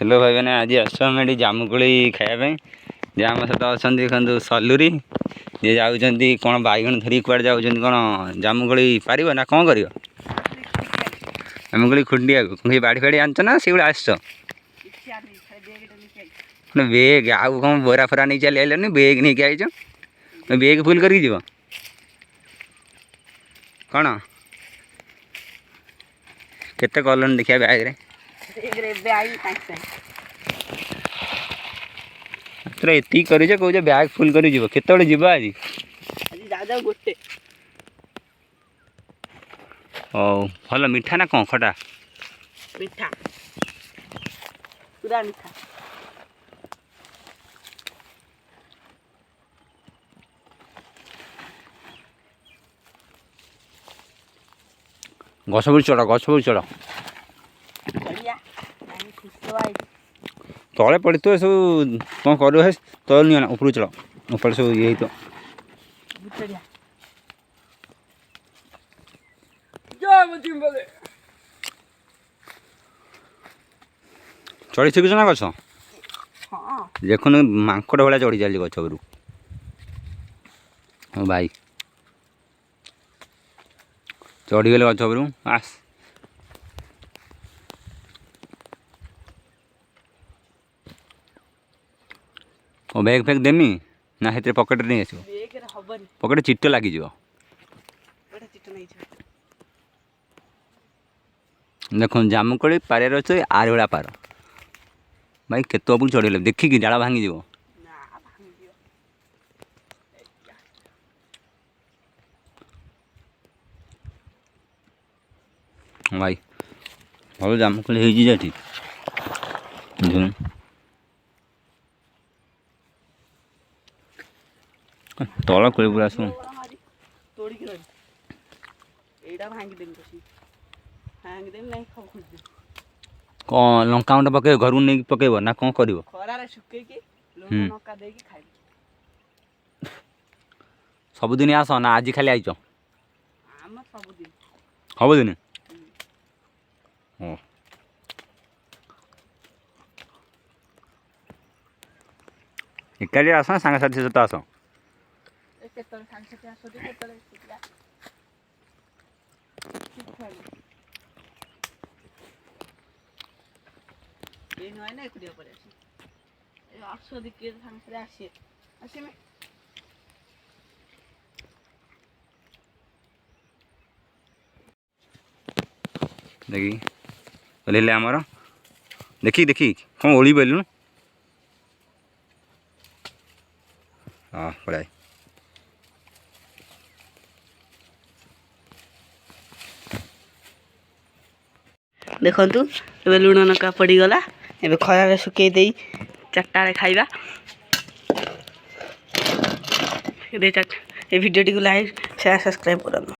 Hello भाई मैंने आज आसम एटी जामुकोली खायापी जे आम सहित अच्छा देखो सलुरी ये जाऊँच कौन बैगण धरिक कुआड़े जाऊँ कौन जामुकोली पार ना कौन कर जामुकोली खुंडिया को बाड़ी फाड़ी आनच ना से आस बेग आउ कौन बोरा फोरा नहीं चली आइलनि बेग नहीं कि आईच बेग फुल करके जीव कौन केते कलनि देखिया बैग रे एति कर कौच बैग फुल कर केत जीव आज गोटे ओ भल मीठा ना कौन खटा मीठा पूरा मीठा गछ बुड़ चढ़ चढ़ तले पड़ी तो सब कौन कर तल नहीं ऊपर चढ़ ऊपर सब ये तो चढ़ी शिखुच ना गछ देख मांकड़ भाया चढ़ी चली गछ रू भाई चढ़ीगले गछ रू आस बैग फैग देमी ना से पकेट नहीं आस पकेट चिट लग देख जामुकोली पार अच्छे आर भाया पार भाई केत ऊपर चढ़ीगले देखिकी डाला भांगी भाई भल जामुकोली होती तला कोई पूरा आस कौन लंका गुंड पके घर नहीं पकेब ना कौन कर सबुदिन आस ना आज खाली आईच सबुदिन एकाली आस ना सांग साथी सहित आस देखी बोले आमर देखी देखी कौन ओली बोलू हाँ पढ़ाई देखु ए लुण नका पड़गला ए खरार सुखे दे 4टा खाइबा ए वीडियो टी लाइक शेयर सब्सक्राइब कर।